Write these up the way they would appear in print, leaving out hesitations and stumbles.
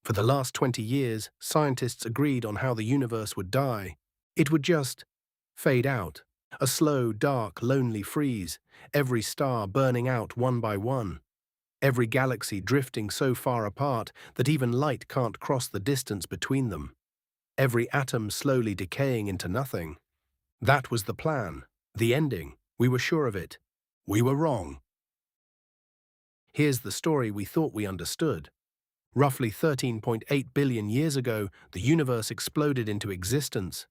For the last 20 years, scientists agreed on how the universe would die. It would just fade out. A slow, dark, lonely freeze, every star burning out one by one. Every galaxy drifting so far apart that even light can't cross the distance between them. Every atom slowly decaying into nothing. That was the plan, the ending. We were sure of it. We were wrong. Here's the story we thought we understood. Roughly 13.8 billion years ago, the universe exploded into existence.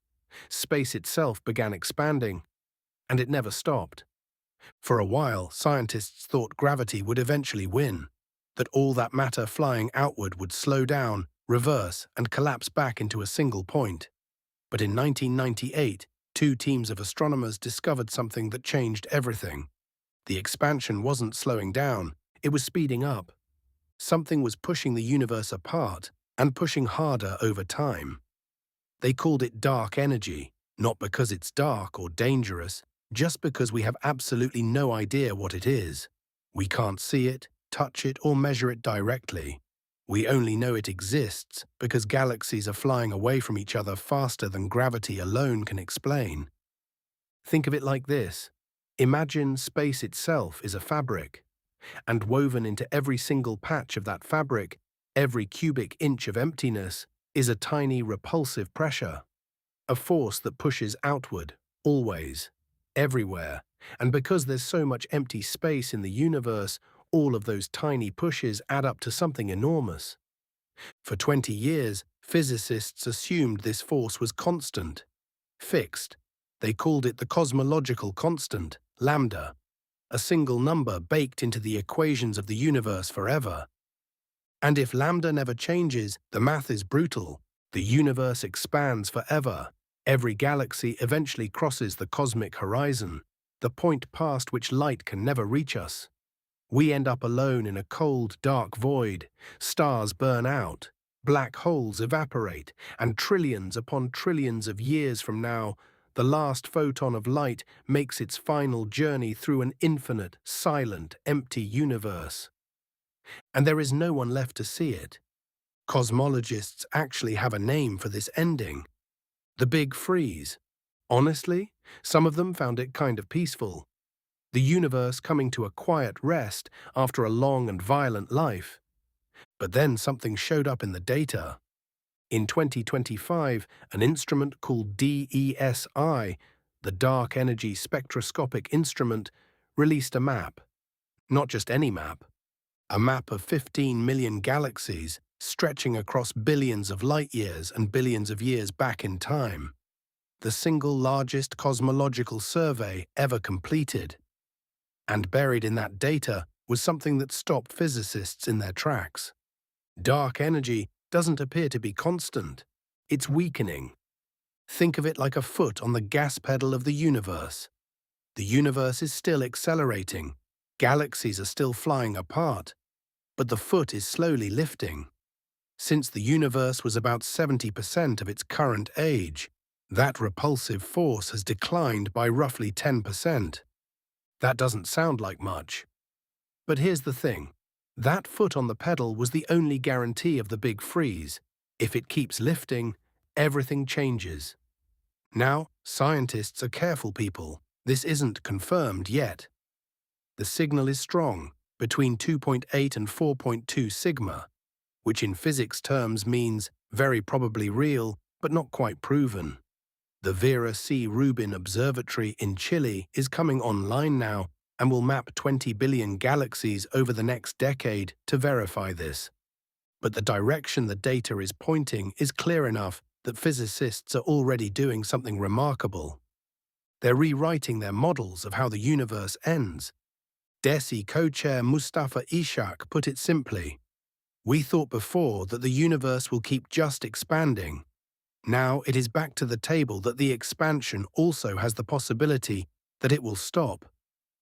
Space itself began expanding, and it never stopped. For a while, scientists thought gravity would eventually win, that all that matter flying outward would slow down, reverse, and collapse back into a single point. But in 1998, two teams of astronomers discovered something that changed everything. The expansion wasn't slowing down, it was speeding up. Something was pushing the universe apart and pushing harder over time. They called it dark energy, not because it's dark or dangerous, just because we have absolutely no idea what it is. We can't see it, touch it, or measure it directly. We only know it exists because galaxies are flying away from each other faster than gravity alone can explain. Think of it like this. Imagine space itself is a fabric, and woven into every single patch of that fabric, every cubic inch of emptiness, is a tiny repulsive pressure, a force that pushes outward, always, everywhere. And because there's so much empty space in the universe, all of those tiny pushes add up to something enormous. For 20 years, physicists assumed this force was constant, fixed. They called it the cosmological constant, lambda, a single number baked into the equations of the universe forever. And if lambda never changes, the math is brutal. The universe expands forever. Every galaxy eventually crosses the cosmic horizon, the point past which light can never reach us. We end up alone in a cold, dark void. Stars burn out, black holes evaporate, and trillions upon trillions of years from now, the last photon of light makes its final journey through an infinite, silent, empty universe. And there is no one left to see it. Cosmologists actually have a name for this ending: the Big Freeze. Honestly, some of them found it kind of peaceful. The universe coming to a quiet rest after a long and violent life. But then something showed up in the data. In 2025, an instrument called DESI, the Dark Energy Spectroscopic Instrument, released a map. Not just any map. A map of 15 million galaxies stretching across billions of light years and billions of years back in time. The single largest cosmological survey ever completed. And buried in that data was something that stopped physicists in their tracks. Dark energy doesn't appear to be constant. It's weakening. Think of it like a foot on the gas pedal of the universe. The universe is still accelerating. Galaxies are still flying apart. But the foot is slowly lifting. Since the universe was about 70% of its current age, that repulsive force has declined by roughly 10%. That doesn't sound like much. But here's the thing. That foot on the pedal was the only guarantee of the Big Freeze. If it keeps lifting, everything changes. Now, scientists are careful people. This isn't confirmed yet. The signal is strong, between 2.8 and 4.2 sigma, which in physics terms means very probably real, but not quite proven. The Vera C. Rubin Observatory in Chile is coming online now and will map 20 billion galaxies over the next decade to verify this. But the direction the data is pointing is clear enough that physicists are already doing something remarkable. They're rewriting their models of how the universe ends. DESI co-chair Mustafa Ishak put it simply: "We thought before that the universe will keep just expanding. Now it is back to the table that the expansion also has the possibility that it will stop,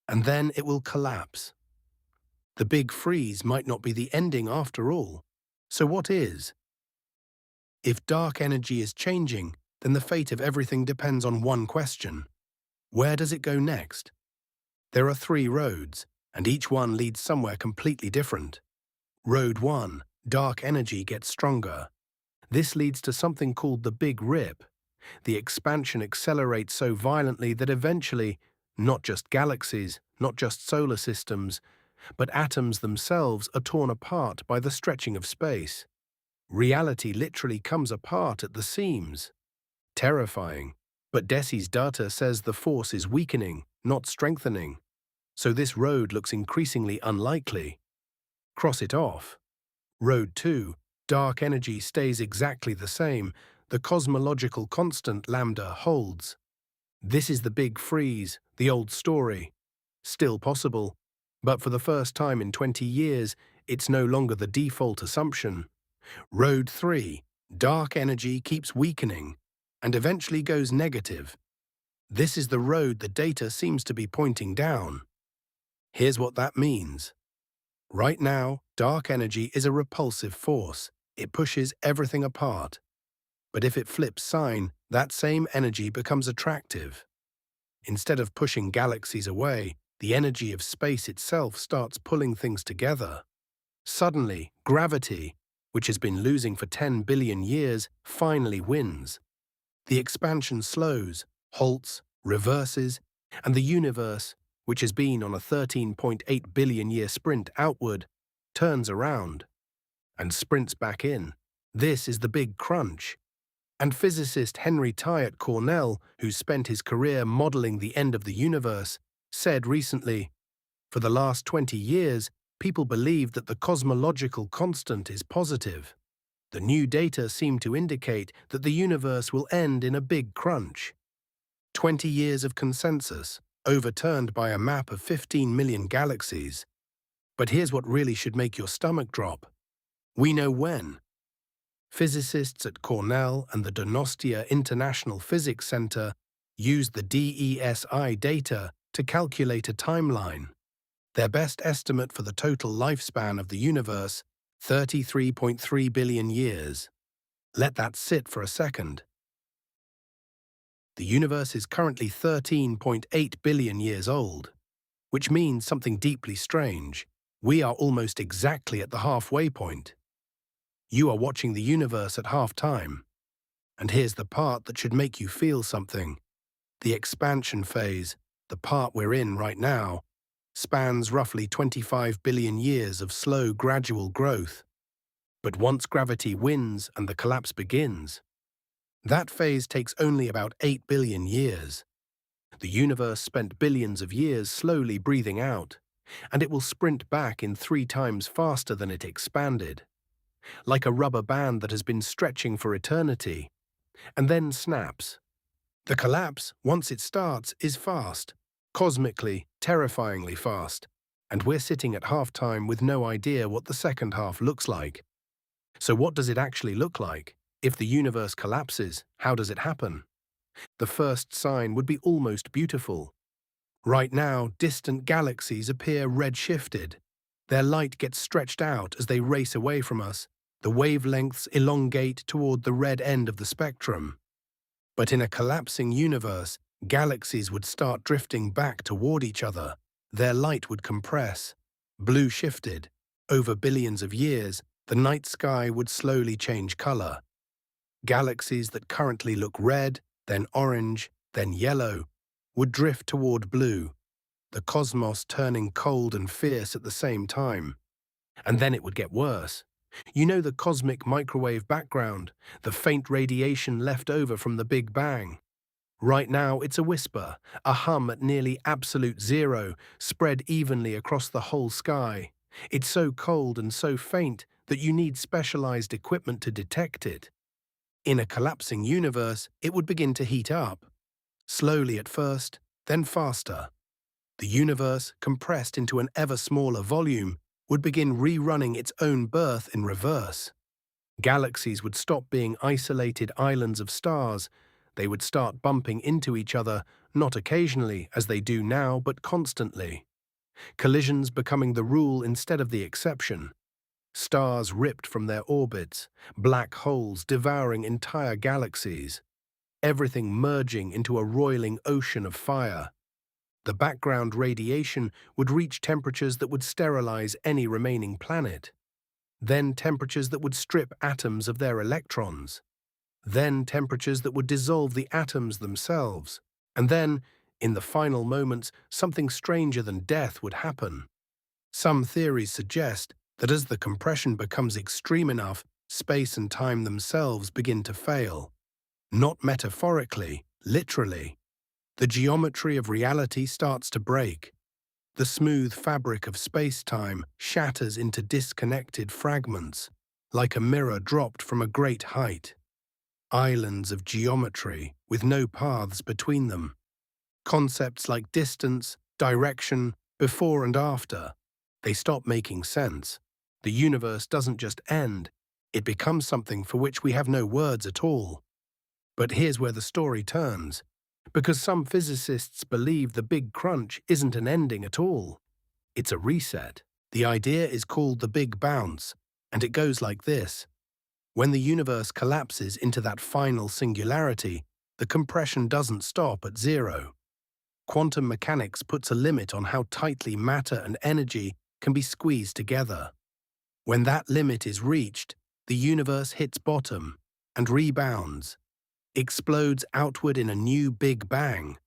and then it will collapse. The Big Freeze might not be the ending after all. So what is? If dark energy is changing, then the fate of everything depends on one question. Where does it go next? There are 3 roads, and each one leads somewhere completely different. Road 1, dark energy gets stronger. This leads to something called the Big Rip. The expansion accelerates so violently that eventually, not just galaxies, not just solar systems, but atoms themselves are torn apart by the stretching of space. Reality literally comes apart at the seams. Terrifying. But DESI's data says the force is weakening, not strengthening. So this road looks increasingly unlikely. Cross it off. Road 2. Dark energy stays exactly the same. The cosmological constant lambda holds. This is the big freeze, the old story. Still possible, but for the first time in 20 years, it's no longer the default assumption. Road 3. Dark energy keeps weakening and eventually goes negative. This is the road the data seems to be pointing down. Here's what that means. Right now, dark energy is a repulsive force. It pushes everything apart. But if it flips sign, that same energy becomes attractive. Instead of pushing galaxies away, the energy of space itself starts pulling things together. Suddenly, gravity, which has been losing for 10 billion years, finally wins. The expansion slows, halts, reverses, and the universe, which has been on a 13.8 billion year sprint outward, turns around and sprints back in. This is the big crunch. And physicist Henry Ty at Cornell, who spent his career modeling the end of the universe, said recently, "For the last 20 years, people believed that the cosmological constant is positive. The new data seem to indicate that the universe will end in a big crunch." 20 years of consensus, overturned by a map of 15 million galaxies. But here's what really should make your stomach drop. We know when. Physicists at Cornell and the Donostia International Physics Center used the DESI data to calculate a timeline. Their best estimate for the total lifespan of the universe, 33.3 billion years. Let that sit for a second. The universe is currently 13.8 billion years old, which means something deeply strange. We are almost exactly at the halfway point. You are watching the universe at half-time. And here's the part that should make you feel something. The expansion phase, the part we're in right now, spans roughly 25 billion years of slow, gradual growth. But once gravity wins and the collapse begins, that phase takes only about 8 billion years. The universe spent billions of years slowly breathing out, and it will sprint back in 3 times faster than it expanded, like a rubber band that has been stretching for eternity, and then snaps. The collapse, once it starts, is fast, cosmically, terrifyingly fast, and we're sitting at halftime with no idea what the second half looks like. So what does it actually look like? If the universe collapses, how does it happen? The first sign would be almost beautiful. Right now, distant galaxies appear red-shifted. Their light gets stretched out as they race away from us. The wavelengths elongate toward the red end of the spectrum. But in a collapsing universe, galaxies would start drifting back toward each other. Their light would compress. Blue shifted. Over billions of years, the night sky would slowly change color. Galaxies that currently look red, then orange, then yellow, would drift toward blue, the cosmos turning cold and fierce at the same time. And then it would get worse. You know the cosmic microwave background, the faint radiation left over from the Big Bang. Right now it's a whisper, a hum at nearly absolute zero, spread evenly across the whole sky. It's so cold and so faint that you need specialized equipment to detect it. In a collapsing universe, it would begin to heat up. Slowly at first, then faster. The universe, compressed into an ever smaller volume, would begin rerunning its own birth in reverse. Galaxies would stop being isolated islands of stars. They would start bumping into each other, not occasionally, as they do now, but constantly. Collisions becoming the rule instead of the exception. Stars ripped from their orbits, black holes devouring entire galaxies. Everything merging into a roiling ocean of fire. The background radiation would reach temperatures that would sterilize any remaining planet. then temperatures that would strip atoms of their electrons, then temperatures that would dissolve the atoms themselves, and then, in the final moments, something stranger than death would happen. Some theories suggest that as the compression becomes extreme enough, space and time themselves begin to fail. Not metaphorically, literally. The geometry of reality starts to break. The smooth fabric of space-time shatters into disconnected fragments, like a mirror dropped from a great height. Islands of geometry with no paths between them. Concepts like distance, direction, before and after, they stop making sense. The universe doesn't just end, it becomes something for which we have no words at all. But here's where the story turns, because some physicists believe the Big Crunch isn't an ending at all. It's a reset. The idea is called the Big Bounce, and it goes like this. When the universe collapses into that final singularity, the compression doesn't stop at zero. Quantum mechanics puts a limit on how tightly matter and energy can be squeezed together. When that limit is reached, the universe hits bottom and rebounds, explodes outward in a new Big Bang.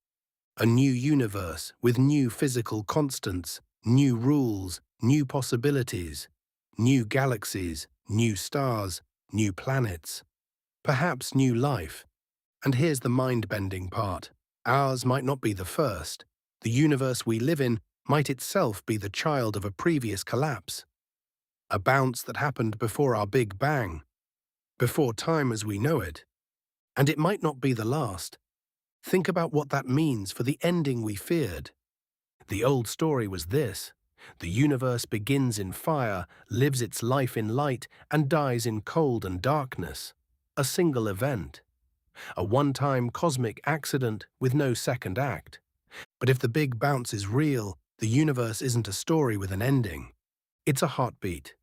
A new universe with new physical constants, new rules, new possibilities, new galaxies, new stars, new planets, perhaps new life. And here's the mind-bending part. Ours might not be the first. The universe we live in might itself be the child of a previous collapse. A bounce that happened before our Big Bang, before time as we know it. And it might not be the last. Think about what that means for the ending we feared. The old story was this. The universe begins in fire, lives its life in light, and dies in cold and darkness. A single event. A one-time cosmic accident with no second act. But if the Big Bounce is real, the universe isn't a story with an ending. It's a heartbeat.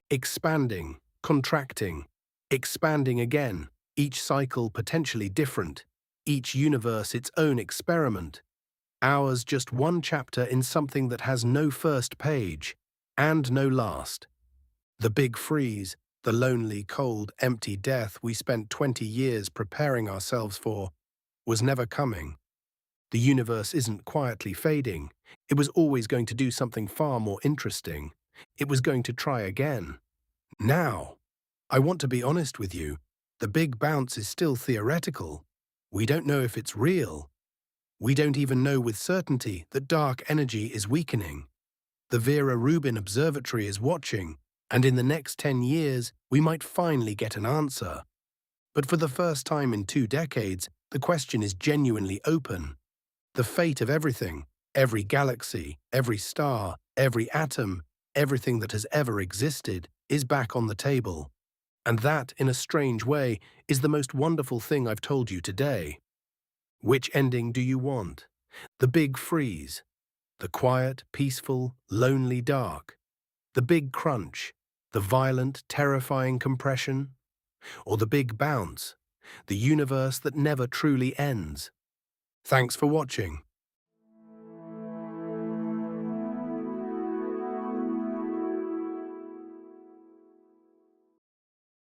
Expanding, contracting, expanding again, each cycle potentially different, each universe its own experiment. Ours just one chapter in something that has no first page and no last. The big freeze, the lonely, cold, empty death we spent 20 years preparing ourselves for, was never coming. The universe isn't quietly fading. It was always going to do something far more interesting. It was going to try again. Now, I want to be honest with you. The Big Bounce is still theoretical. We don't know if it's real. We don't even know with certainty that dark energy is weakening. The Vera Rubin Observatory is watching, and in the next 10 years, we might finally get an answer. But for the first time in 2 decades, the question is genuinely open. The fate of everything, every galaxy, every star, every atom, everything that has ever existed, is back on the table. And that, in a strange way, is the most wonderful thing I've told you today. Which ending do you want? The big freeze, the quiet, peaceful, lonely dark, the big crunch, the violent, terrifying compression, or the big bounce, the universe that never truly ends? Thanks for watching.